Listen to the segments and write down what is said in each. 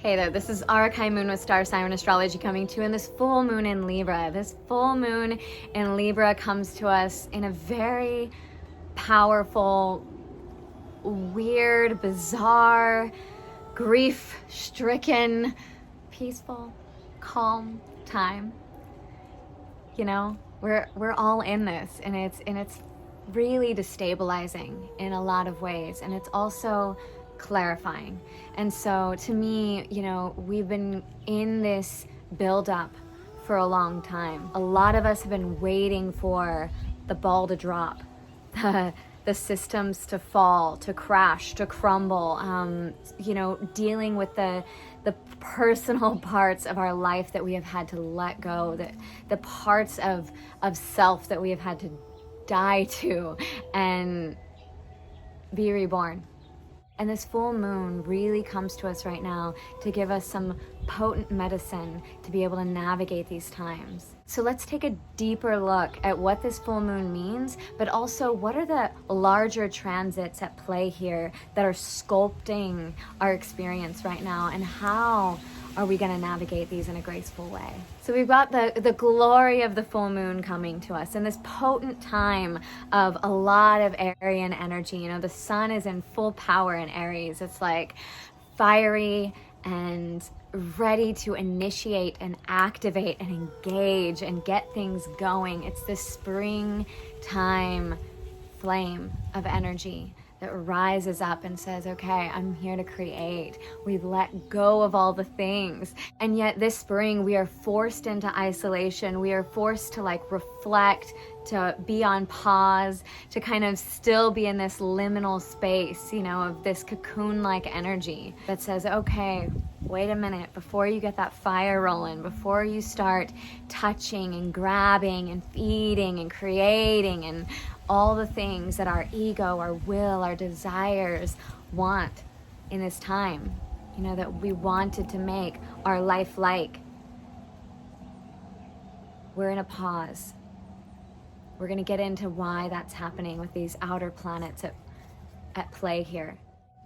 Hey there, this is Arakai Moon with Star Siren Astrology coming to you in this full moon in Libra. This full moon in Libra comes to us in a very powerful, weird, bizarre, grief-stricken, peaceful, calm time. You know, we're all in this, and it's really destabilizing in a lot of ways, and it's also clarifying. And so to me, you know, we've been in this build-up for a long time. A lot of us have been waiting for the ball to drop, the systems to fall, to crash, to crumble, you know, dealing with the personal parts of our life that we have had to let go, the parts of self that we have had to die to and be reborn. And this full moon really comes to us right now to give us some potent medicine to be able to navigate these times. So let's take a deeper look at what this full moon means, but also what are the larger transits at play here that are sculpting our experience right now, and how are we going to navigate these in a graceful way? So we've got the glory of the full moon coming to us in this potent time of a lot of Aryan energy. You know, the sun is in full power in Aries. It's like fiery and ready to initiate and activate and engage and get things going. It's this springtime flame of energy that rises up and says, okay, I'm here to create. We've let go of all the things. And yet this spring, we are forced into isolation. We are forced to like reflect, to be on pause, to kind of still be in this liminal space, you know, of this cocoon-like energy that says, okay, wait a minute, before you get that fire rolling, before you start touching and grabbing and feeding and creating and all the things that our ego, our will, our desires want in this time, you know, that we wanted to make our life like. We're in a pause. We're going to get into why that's happening with these outer planets at play here.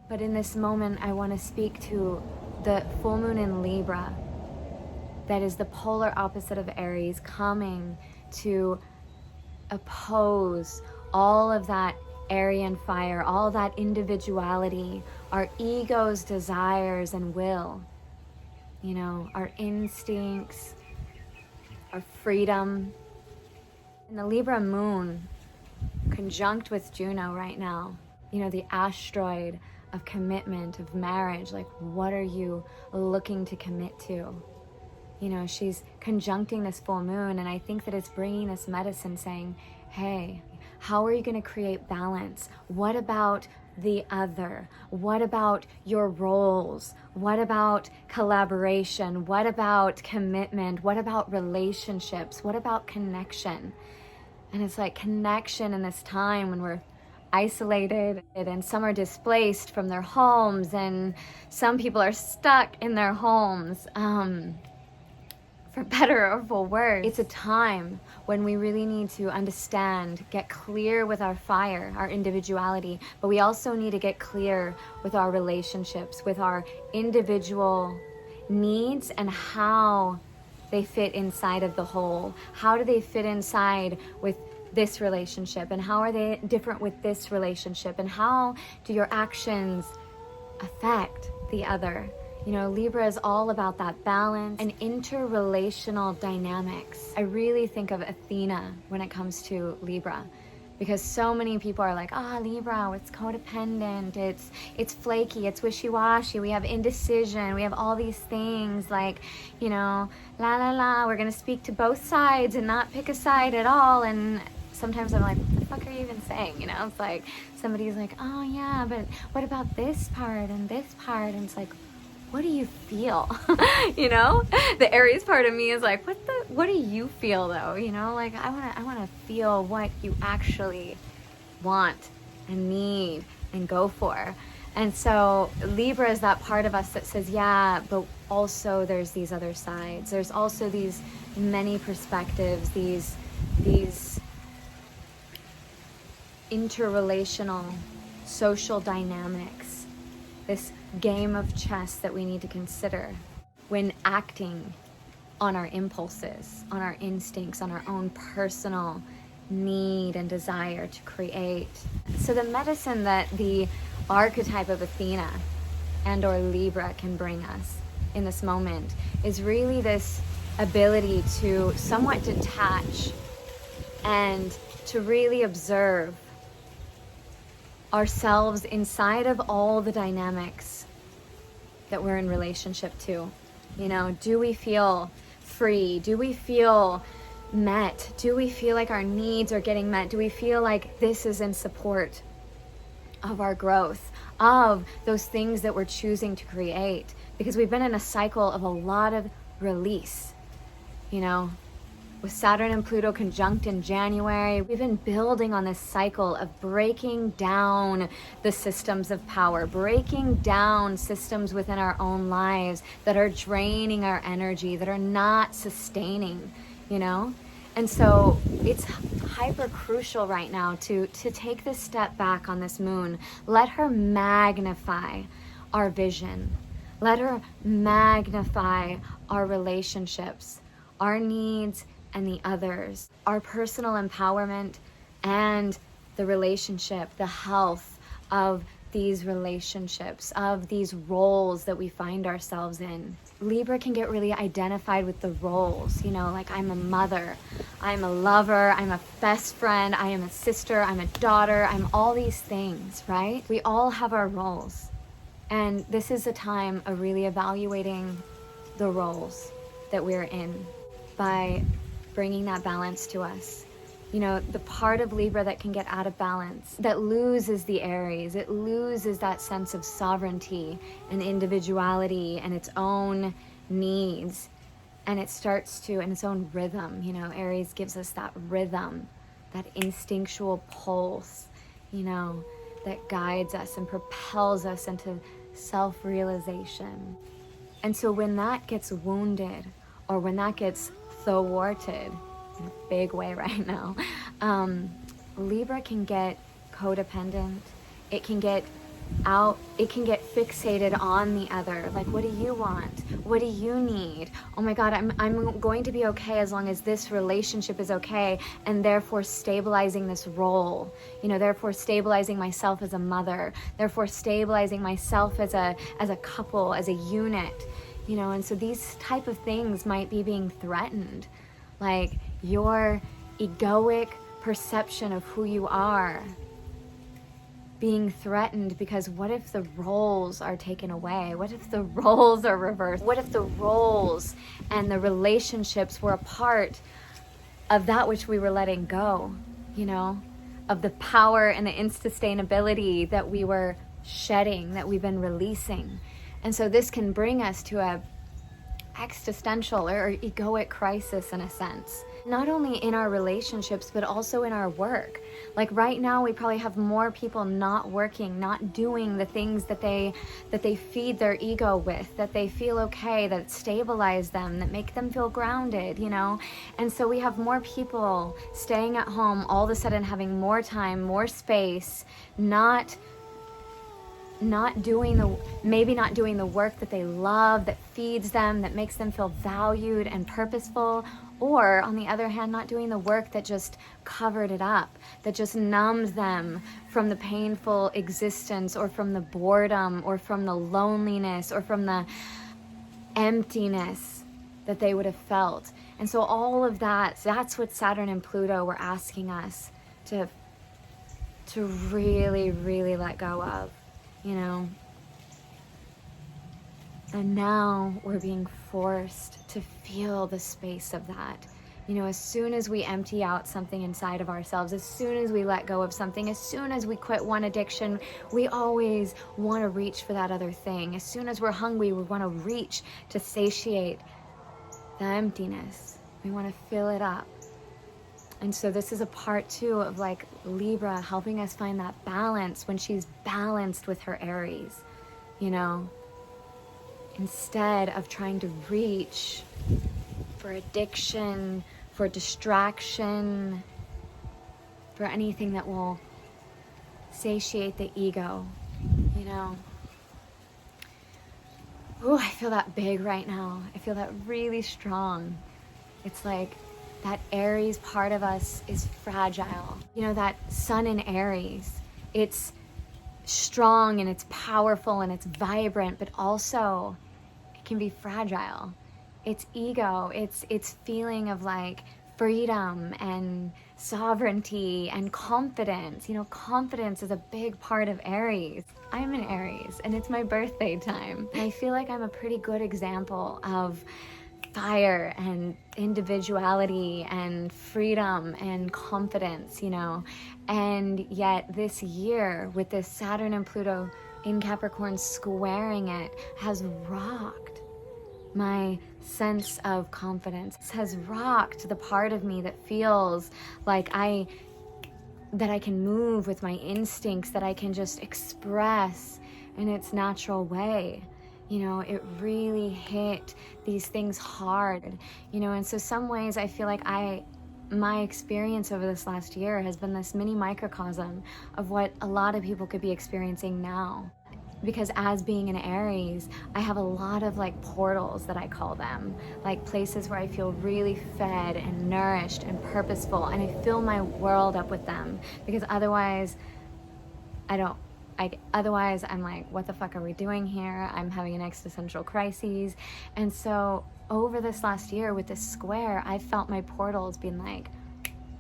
But in this moment, I want to speak to the full moon in Libra, that is the polar opposite of Aries, coming to oppose all of that Aryan fire, all that individuality, our ego's desires and will, you know, our instincts, our freedom. And the Libra moon conjunct with Juno right now, you know, the asteroid of commitment, of marriage, like what are you looking to commit to? You know, she's conjuncting this full moon, and I think that it's bringing this medicine saying, hey, how are you going to create balance? What about the other? What about your roles? What about collaboration? What about commitment? What about relationships? What about connection? And it's like connection in this time when we're isolated and some are displaced from their homes and some people are stuck in their homes. For better or for worse, it's a time when we really need to understand, get clear with our fire, our individuality, but we also need to get clear with our relationships, with our individual needs and how they fit inside of the whole. How do they fit inside with this relationship, and how are they different with this relationship, and how do your actions affect the other? You know, Libra is all about that balance and interrelational dynamics. I really think of Athena when it comes to Libra, because so many people are like, Libra, it's codependent, it's flaky, it's wishy-washy, we have indecision, we have all these things like, you know, we're gonna speak to both sides and not pick a side at all. And sometimes I'm like, what the fuck are you even saying? You know, it's like somebody's like, oh yeah, but what about this part and this part? And it's like, what do you feel? You know, the Aries part of me is like, what do you feel though? You know, like I want to feel what you actually want and need and go for. And so Libra is that part of us that says, yeah, but also there's these other sides. There's also these many perspectives, these interrelational social dynamics this game of chess that we need to consider when acting on our impulses, on our instincts, on our own personal need and desire to create. So the medicine that the archetype of Athena and or Libra can bring us in this moment is really this ability to somewhat detach and to really observe ourselves inside of all the dynamics that we're in relationship to. You know, do we feel free? Do we feel met? Do we feel like our needs are getting met? Do we feel like this is in support of our growth, of those things that we're choosing to create? Because we've been in a cycle of a lot of release, you know, with Saturn and Pluto conjunct in January. We've been building on this cycle of breaking down the systems of power, breaking down systems within our own lives that are draining our energy, that are not sustaining, you know? And so it's hyper crucial right now to take this step back on this moon. Let her magnify our vision. Let her magnify our relationships, our needs, and the others, our personal empowerment and the relationship, the health of these relationships, of these roles that we find ourselves in. Libra can get really identified with the roles, you know, like I'm a mother, I'm a lover, I'm a best friend, I am a sister, I'm a daughter, I'm all these things, right? We all have our roles. And this is a time of really evaluating the roles that we're in by bringing that balance to us. You know, the part of Libra that can get out of balance, that loses the Aries, it loses that sense of sovereignty and individuality and its own needs. And it starts to, in its own rhythm, you know, Aries gives us that rhythm, that instinctual pulse, you know, that guides us and propels us into self-realization. And so when that gets wounded, or when that gets thwarted in a big way right now, Libra can get codependent. It can get fixated on the other. Like, what do you want? What do you need? Oh my God, I'm going to be okay as long as this relationship is okay, and therefore stabilizing this role, you know, therefore stabilizing myself as a mother, therefore stabilizing myself as a couple, as a unit. You know, and so these type of things might be being threatened, like your egoic perception of who you are being threatened, because what if the roles are taken away? What if the roles are reversed? What if the roles and the relationships were a part of that which we were letting go, you know, of the power and the insustainability that we were shedding, that we've been releasing? And so this can bring us to a existential or egoic crisis in a sense, not only in our relationships, but also in our work. Like right now, we probably have more people not working, not doing the things that they feed their ego with, that they feel okay, that stabilize them, that make them feel grounded, you know? And so we have more people staying at home, all of a sudden having more time, more space, maybe not doing the work that they love, that feeds them, that makes them feel valued and purposeful, or on the other hand, not doing the work that just covered it up, that just numbed them from the painful existence, or from the boredom, or from the loneliness, or from the emptiness that they would have felt. And so all of that's what Saturn and Pluto were asking us to really, really let go of. You know, and now we're being forced to feel the space of that. You know, as soon as we empty out something inside of ourselves, as soon as we let go of something, as soon as we quit one addiction, we always want to reach for that other thing. As soon as we're hungry, we want to reach to satiate the emptiness. We want to fill it up. And so this is a part too of like Libra helping us find that balance when she's balanced with her Aries, you know, instead of trying to reach for addiction, for distraction, for anything that will satiate the ego, you know. Ooh, I feel that big right now. I feel that really strong. It's like that Aries part of us is fragile. You know, that sun in Aries, it's strong and it's powerful and it's vibrant, but also it can be fragile. It's ego, it's feeling of like freedom and sovereignty and confidence. You know, confidence is a big part of Aries. I'm an Aries and it's my birthday time. And I feel like I'm a pretty good example of fire and individuality and freedom and confidence, you know. And yet this year, with this Saturn and Pluto in Capricorn squaring it, has rocked my sense of confidence. It has rocked the part of me that feels like that I can move with my instincts, that I can just express in its natural way. You know, it really hit these things hard, you know, and so some ways I feel like my experience over this last year has been this mini microcosm of what a lot of people could be experiencing now. Because as being an Aries, I have a lot of like portals that I call them, like places where I feel really fed and nourished and purposeful, and I fill my world up with them, because otherwise otherwise I'm like, what the fuck are we doing here? I'm having an existential crisis. And so over this last year with this square, I felt my portals being like,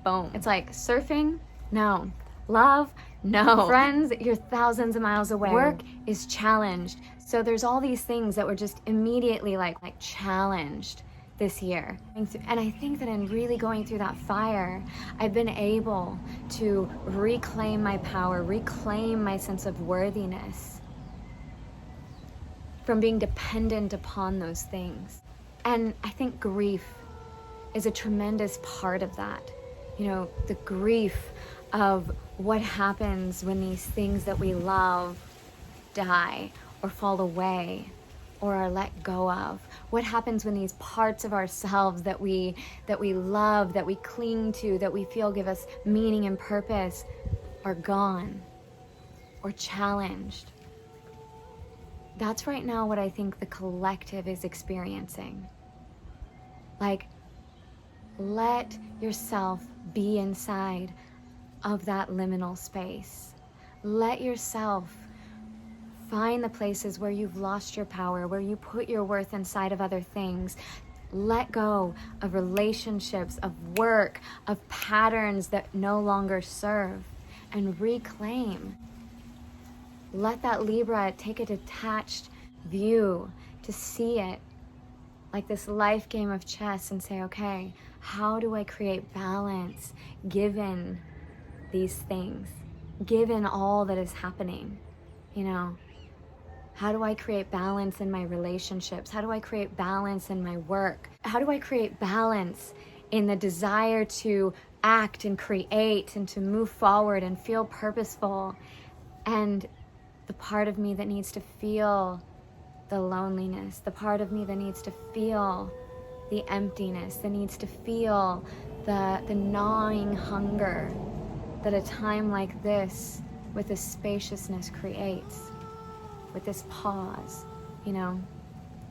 boom. It's like surfing, no. Love, no. Friends, you're thousands of miles away. Work is challenged. So there's all these things that were just immediately like challenged this year. And I think that in really going through that fire, I've been able to reclaim my power, reclaim my sense of worthiness from being dependent upon those things. And I think grief is a tremendous part of that. You know, the grief of what happens when these things that we love die or fall away or are let go of. What happens when these parts of ourselves that we love, that we cling to, that we feel give us meaning and purpose are gone or challenged. That's right now what I think the collective is experiencing. Like, let yourself be inside of that liminal space. Let yourself find the places where you've lost your power, where you put your worth inside of other things. Let go of relationships, of work, of patterns that no longer serve, and reclaim. Let that Libra take a detached view to see it like this life game of chess and say, okay, how do I create balance given these things, given all that is happening? You know, how do I create balance in my relationships? How do I create balance in my work? How do I create balance in the desire to act and create and to move forward and feel purposeful, and the part of me that needs to feel the loneliness, the part of me that needs to feel the emptiness, that needs to feel the gnawing hunger that a time like this with this spaciousness creates, with this pause, you know?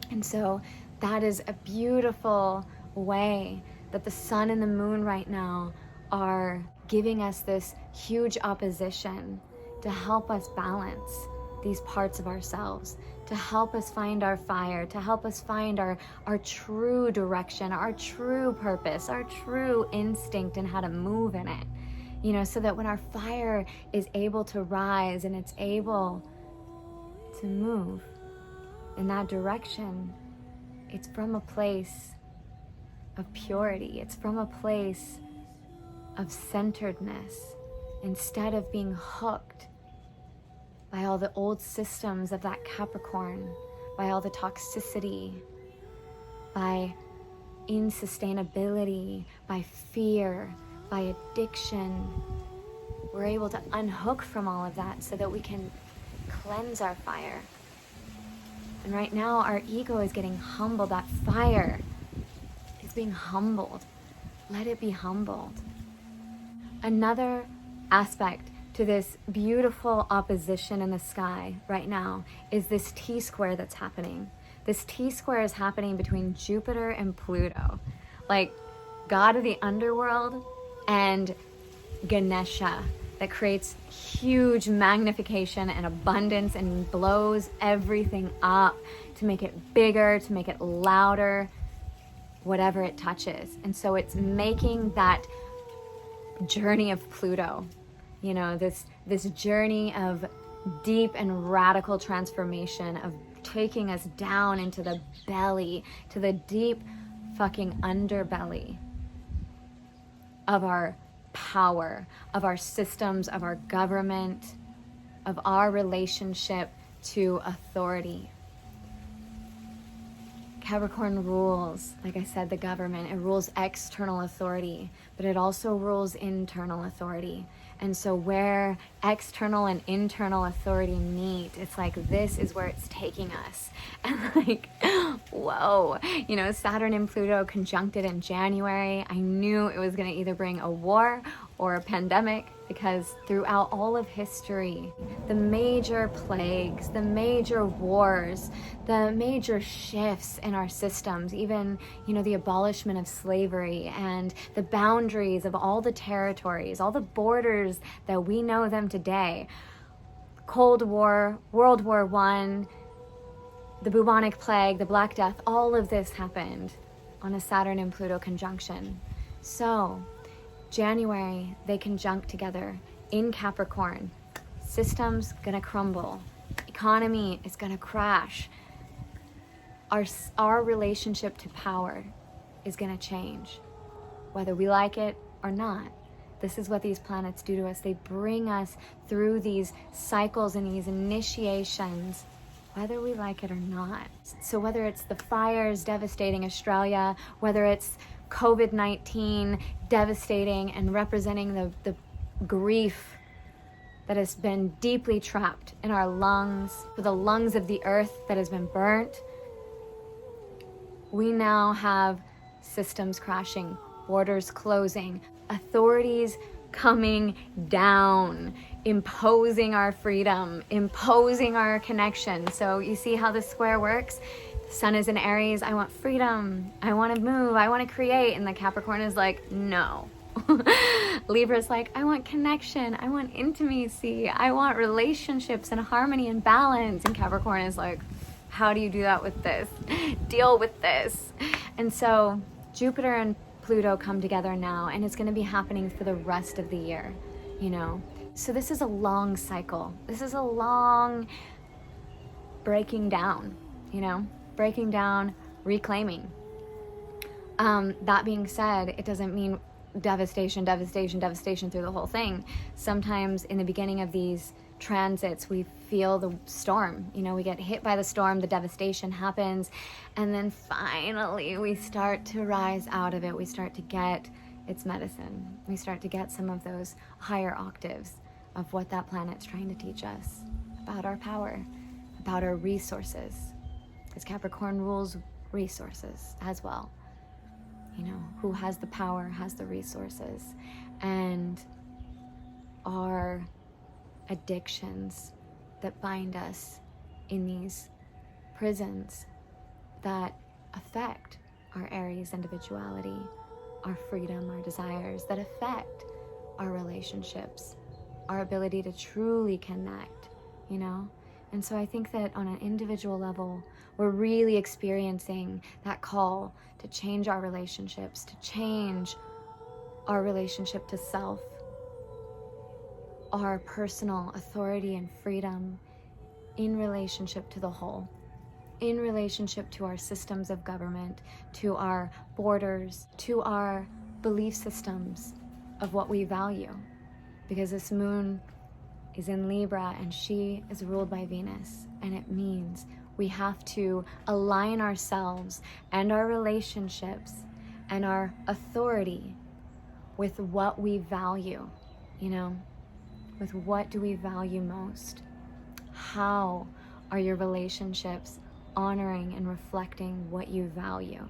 And so that is a beautiful way that the sun and the moon right now are giving us this huge opposition to help us balance these parts of ourselves, to help us find our fire, to help us find our true direction, our true purpose, our true instinct, and how to move in it. You know, so that when our fire is able to rise and it's able to move in that direction, it's from a place of purity. It's from a place of centeredness, instead of being hooked by all the old systems of that Capricorn, by all the toxicity, by insustainability, by fear, by addiction. We're able to unhook from all of that so that we can cleanse our fire. And right now our ego is getting humbled. That fire is being humbled. Let it be humbled. Another aspect to this beautiful opposition in the sky right now is this T-square that's happening. This T-square is happening between Jupiter and Pluto, like god of the underworld and Ganesha, that creates huge magnification and abundance and blows everything up to make it bigger, to make it louder, whatever it touches. And so it's making that journey of Pluto, you know, this journey of deep and radical transformation, of taking us down into the belly, to the deep fucking underbelly of our power, of our systems, of our government, of our relationship to authority. Capricorn rules, like I said, the government. It rules external authority, but it also rules internal authority. And so where external and internal authority meet, it's like this is where it's taking us. And like, whoa, you know, Saturn and Pluto conjuncted in January. I knew it was going to either bring a war or a pandemic, because throughout all of history, the major plagues, the major wars, the major shifts in our systems, even, you know, the abolishment of slavery and the boundaries of all the territories, all the borders that we know them today, Cold War, World War I, the bubonic plague, the Black Death, all of this happened on a Saturn and Pluto conjunction. So January, they conjunct together in Capricorn. Systems gonna crumble. Economy is gonna crash. Our relationship to power is gonna change, whether we like it or not. This is what these planets do to us. They bring us through these cycles and these initiations, whether we like it or not. So whether it's the fires devastating Australia, whether it's COVID-19 devastating and representing the grief that has been deeply trapped in our lungs, for the lungs of the earth that has been burnt, we now have systems crashing, borders closing, authorities coming down, imposing our freedom, imposing our connection. So you see how the square works? Sun is in Aries. I want freedom. I want to move. I want to create. And the Capricorn is like, no. Libra is like, I want connection. I want intimacy. I want relationships and harmony and balance. And Capricorn is like, how do you do that with this? Deal with this. And so Jupiter and Pluto come together now, and it's going to be happening for the rest of the year, you know? So this is a long cycle. This is a long breaking down, you know? Breaking down, reclaiming. That being said, it doesn't mean devastation through the whole thing. Sometimes in the beginning of these transits, we feel the storm. You know, we get hit by the storm, the devastation happens, and then finally we start to rise out of it. We start to get its medicine. We start to get some of those higher octaves of what that planet's trying to teach us about our power, about our resources. Because Capricorn rules resources as well. You know, who has the power has the resources. And our addictions that bind us in these prisons that affect our Aries individuality, our freedom, our desires, that affect our relationships, our ability to truly connect, you know? And so I think that on an individual level, we're really experiencing that call to change our relationships, to change our relationship to self, our personal authority and freedom in relationship to the whole, in relationship to our systems of government, to our borders, to our belief systems of what we value. Because this moon is in Libra and she is ruled by Venus, and it means we have to align ourselves and our relationships and our authority with what we value, you know, with what do we value most? How are your relationships honoring and reflecting what you value?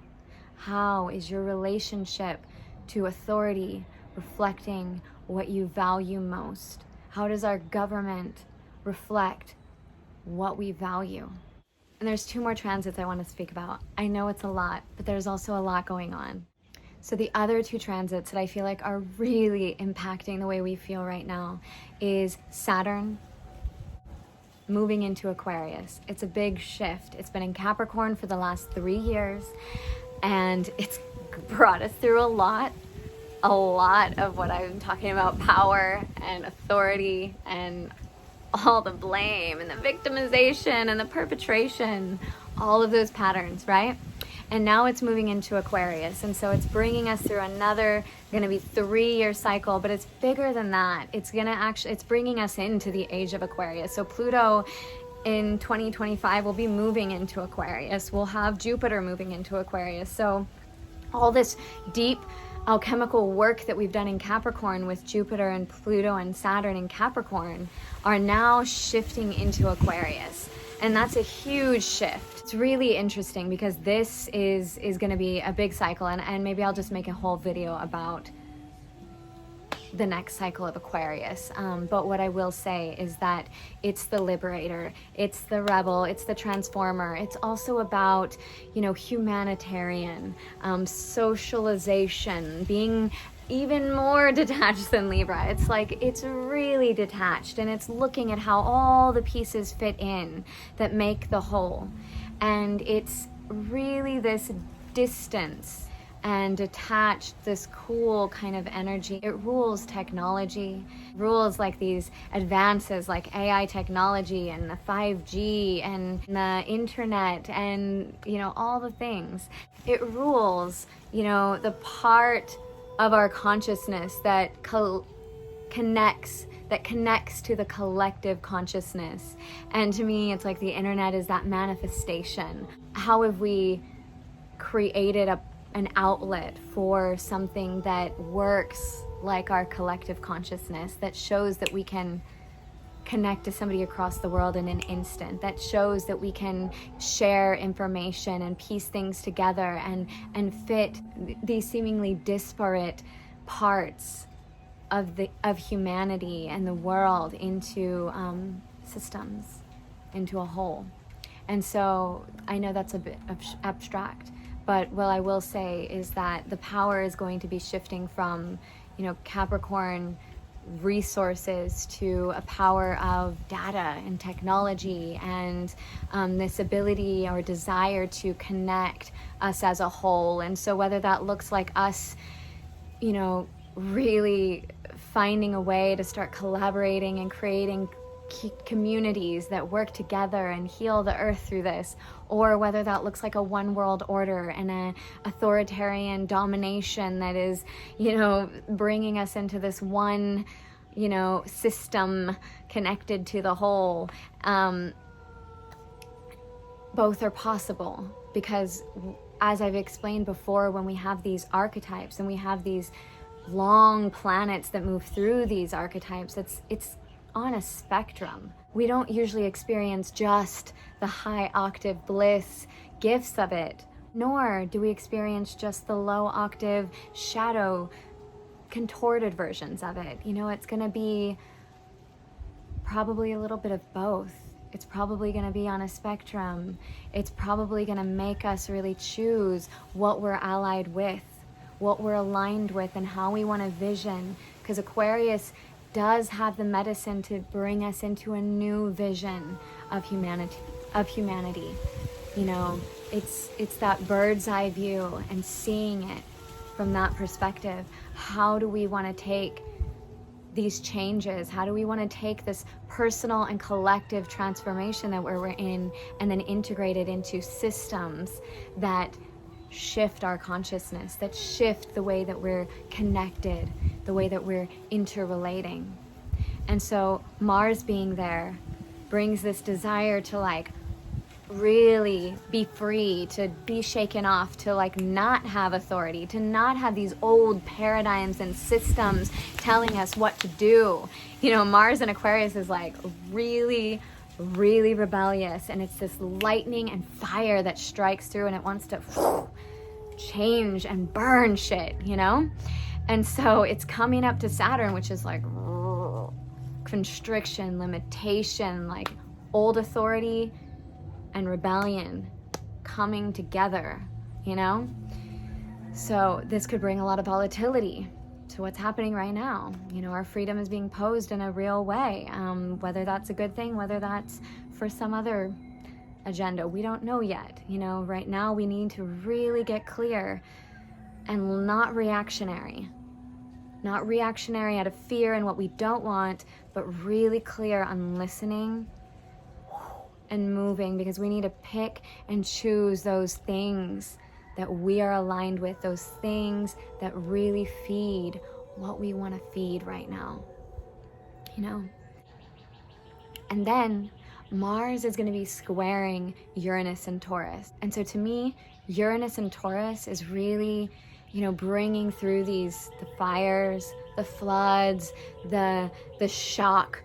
How is your relationship to authority reflecting what you value most? How does our government reflect what we value? And there's 2 more transits I want to speak about. I know it's a lot, but there's also a lot going on. So the other 2 transits that I feel like are really impacting the way we feel right now is Saturn moving into Aquarius. It's a big shift. It's been in Capricorn for the last 3 years, and it's brought us through a lot of what I'm talking about, power and authority and all the blame and the victimization and the perpetration, all of those patterns, right? And now it's moving into Aquarius. And so it's bringing us through another, going to be 3-year cycle, but it's bigger than that. It's going to actually, it's bringing us into the age of Aquarius. So Pluto in 2025 will be moving into Aquarius. We'll have Jupiter moving into Aquarius. So all this deep alchemical work that we've done in Capricorn with Jupiter and Pluto and Saturn in Capricorn are now shifting into Aquarius. And that's a huge shift. It's really interesting because this is going to be a big cycle, and maybe I'll just make a whole video about the next cycle of Aquarius. But what I will say is that it's the liberator, it's the rebel, it's the transformer. It's also about, you know, humanitarian, socialization, being even more detached than Libra. It's like, it's really detached, and it's looking at how all the pieces fit in that make the whole. And it's really this distance and detached, this cool kind of energy. It rules technology, rules like these advances like AI technology and the 5G and the internet and, you know, all the things. It rules, you know, the part of our consciousness that connects to the collective consciousness. And to me, it's like the internet is that manifestation. How have we created an outlet for something that works like our collective consciousness, that shows that we can connect to somebody across the world in an instant, that shows that we can share information and piece things together and fit these seemingly disparate parts of humanity and the world into systems, into a whole. And so I know that's a bit abstract, but what I will say is that the power is going to be shifting from, you know, Capricorn resources to a power of data and technology and this ability or desire to connect us as a whole. And so whether that looks like us, you know, really finding a way to start collaborating and creating communities that work together and heal the earth through this, or whether that looks like a one world order and a authoritarian domination that is, you know, bringing us into this one, you know, system connected to the whole. Both are possible, because as I've explained before, when we have these archetypes and we have these long planets that move through these archetypes, it's on a spectrum. We don't usually experience just the high octave bliss gifts of it, nor do we experience just the low octave shadow contorted versions of it. You know, it's going to be probably a little bit of both. It's probably going to be on a spectrum. It's probably going to make us really choose what we're allied with, what we're aligned with, and how we want to vision, because Aquarius does have the medicine to bring us into a new vision of humanity. You know, it's that bird's eye view and seeing it from that perspective. How do we want to take these changes? How do we want to take this personal and collective transformation that we're in and then integrate it into systems that shift our consciousness, that shift the way that we're connected, the way that we're interrelating? And so Mars being there brings this desire to like really be free, to be shaken off, to like not have authority, to not have these old paradigms and systems telling us what to do. You know, Mars in Aquarius is like really, really rebellious, and it's this lightning and fire that strikes through, and it wants to change and burn shit, you know? And so it's coming up to Saturn, which is like constriction, limitation, like old authority and rebellion coming together, you know? So this could bring a lot of volatility to what's happening right now. You know, our freedom is being posed in a real way, whether that's a good thing, whether that's for some other agenda, we don't know yet. You know, right now we need to really get clear and not reactionary out of fear and what we don't want, but really clear on listening and moving, because we need to pick and choose those things that we are aligned with, those things that really feed what we want to feed right now, you know? And then Mars is going to be squaring Uranus and Taurus. And so to me, Uranus and Taurus is really, you know, bringing through the fires, the floods, the shock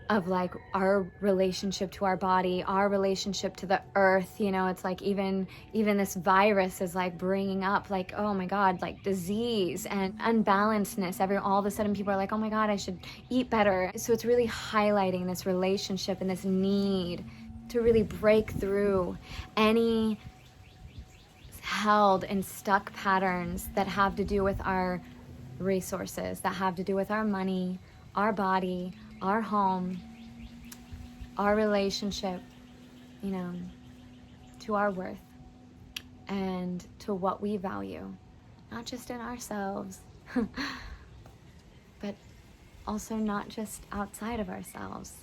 of like our relationship to our body, our relationship to the earth. You know, it's like even this virus is like bringing up like, oh my God, like disease and unbalancedness. All of a sudden people are like, oh my God, I should eat better. So it's really highlighting this relationship and this need to really break through any held and stuck patterns that have to do with our resources, that have to do with our money, our body, our home, our relationship, you know, to our worth and to what we value, not just in ourselves, but also not just outside of ourselves.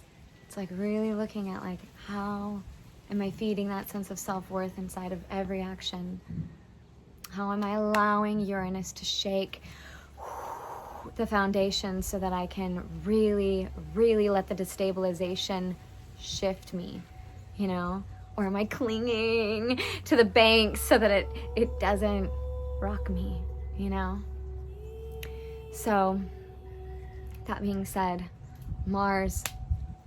It's like really looking at like, how am I feeding that sense of self-worth inside of every action? How am I allowing Uranus to shake the foundation so that I can really, really let the destabilization shift me, you know? Or am I clinging to the bank so that it doesn't rock me, you know? So that being said, Mars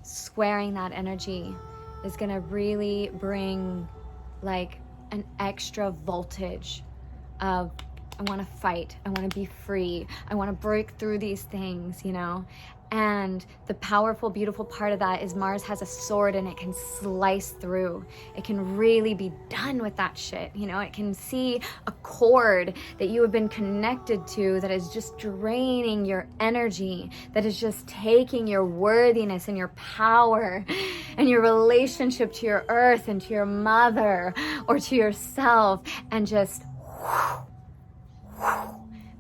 squaring that energy is gonna really bring like an extra voltage of, I want to fight, I want to be free, I want to break through these things, you know? And the powerful, beautiful part of that is Mars has a sword and it can slice through. It can really be done with that shit, you know? It can see a cord that you have been connected to that is just draining your energy, that is just taking your worthiness and your power and your relationship to your earth and to your mother or to yourself, and just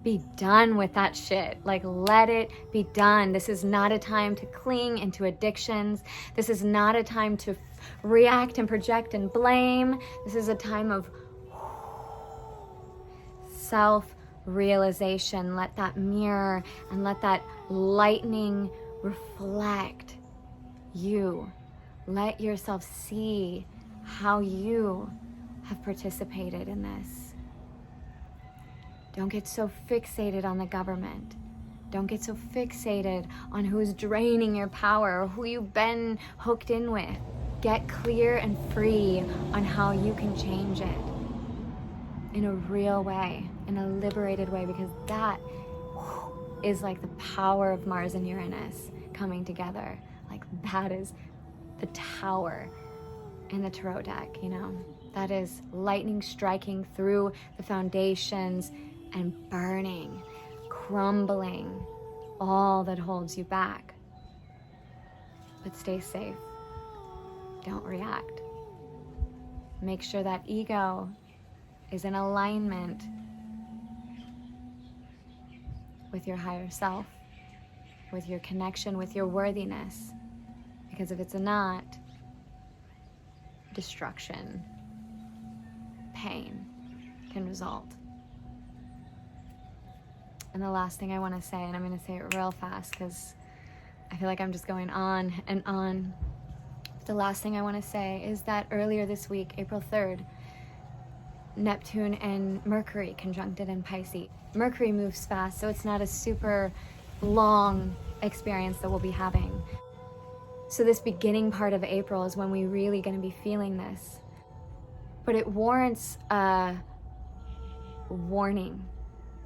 be done with that shit. Like, let it be done. This is not a time to cling into addictions. This is not a time to react and project and blame. This is a time of self-realization. Let that mirror and let that lightning reflect you. Let yourself see how you have participated in this. Don't get so fixated on the government. Don't get so fixated on who's draining your power or who you've been hooked in with. Get clear and free on how you can change it in a real way, in a liberated way, because that is like the power of Mars and Uranus coming together. Like, that is the tower in the tarot deck, you know? That is lightning striking through the foundations and burning, crumbling all that holds you back. But stay safe. Don't react. Make sure that ego is in alignment with your higher self, with your connection, with your worthiness. Because if it's not, destruction, pain can result. And the last thing I want to say, and I'm going to say it real fast because I feel like I'm just going on and on. The last thing I want to say is that earlier this week, April 3rd, Neptune and Mercury conjuncted in Pisces. Mercury moves fast, so it's not a super long experience that we'll be having. So this beginning part of April is when we're really going to be feeling this. But it warrants a warning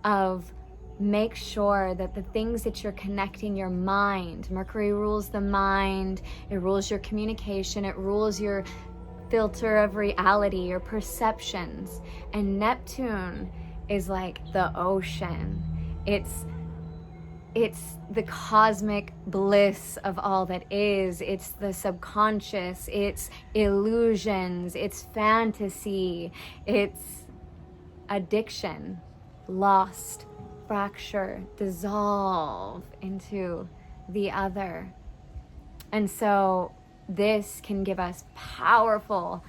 of, make sure that the things that you're connecting your mind, Mercury rules the mind, it rules your communication, it rules your filter of reality, your perceptions. And Neptune is like the ocean. It's the cosmic bliss of all that is. It's the subconscious, it's illusions, it's fantasy, it's addiction, lost, fracture, dissolve into the other. And so this can give us powerful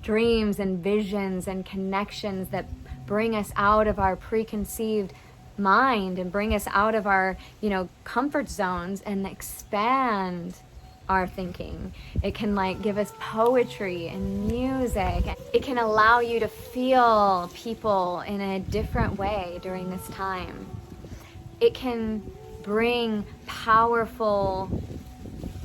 dreams and visions and connections that bring us out of our preconceived mind and bring us out of our, comfort zones and expand our thinking. It can give us poetry and music. It can allow you to feel people in a different way during this time. It can bring powerful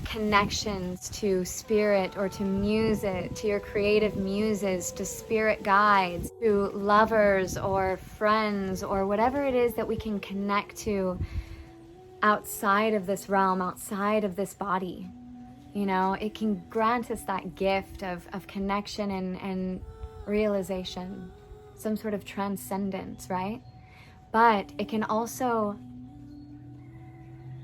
connections to spirit or to music, to your creative muses, to spirit guides, to lovers or friends, or whatever it is that we can connect to outside of this realm, outside of this body. It can grant us that gift of connection and realization, some sort of transcendence, right? But it can also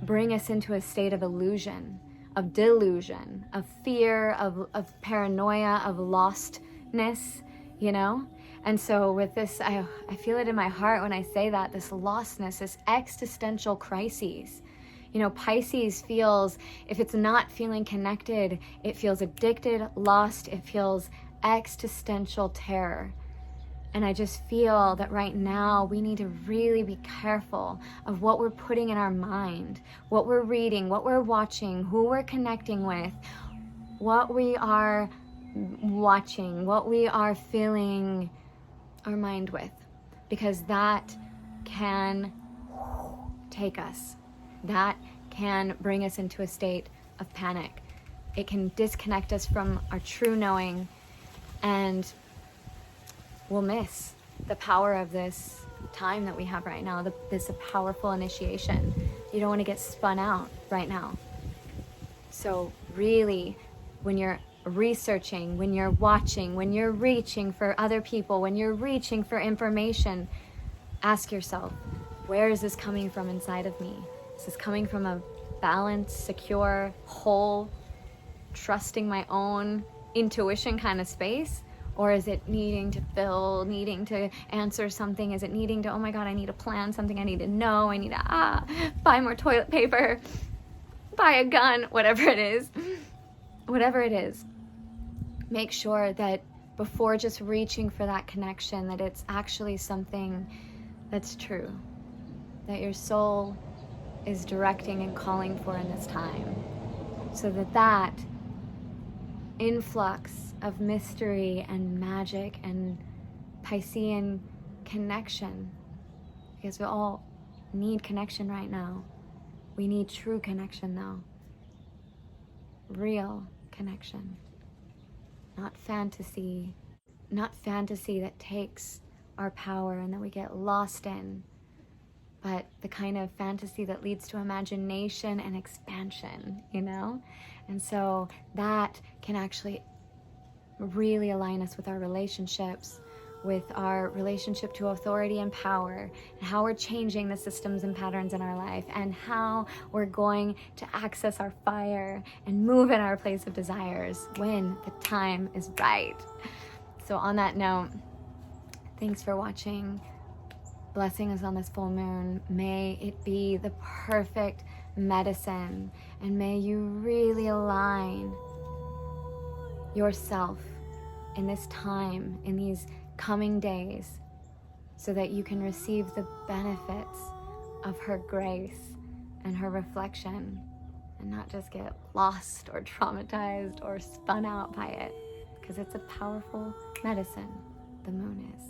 bring us into a state of illusion, of delusion, of fear, of paranoia, of lostness, And so with this, I feel it in my heart when I say that, this lostness, this existential crises. Pisces feels, if it's not feeling connected, it feels addicted, lost, it feels existential terror. And I just feel that right now we need to really be careful of what we're putting in our mind, what we're reading, what we're watching, who we're connecting with, what we are watching, what we are filling our mind with, because that can take us. That can bring us into a state of panic. It can disconnect us from our true knowing, and we'll miss the power of this time that we have right now, this powerful initiation. You don't want to get spun out right now. So really, when you're researching, when you're watching, when you're reaching for other people, when you're reaching for information, ask yourself, where is this coming from inside of me? Is this coming from a balanced, secure, whole, trusting my own intuition kind of space? Or is it needing to fill, needing to answer something? Is it needing to, oh my God, I need to plan something, I need to know, I need to buy more toilet paper, buy a gun, whatever it is. Whatever it is, make sure that before just reaching for that connection, that it's actually something that's true, that your soul is directing and calling for in this time, so that influx of mystery and magic and Piscean connection, because we all need connection right now. We need true connection though. Real connection. Not fantasy that takes our power and that we get lost in, but the kind of fantasy that leads to imagination and expansion, And so that can actually really align us with our relationships, with our relationship to authority and power, and how we're changing the systems and patterns in our life, and how we're going to access our fire and move in our place of desires when the time is right. So on that note, thanks for watching. Blessing us on this full moon. May it be the perfect medicine, and may you really align yourself in this time, in these coming days, so that you can receive the benefits of her grace and her reflection, and not just get lost or traumatized or spun out by it, because it's a powerful medicine, the moon is.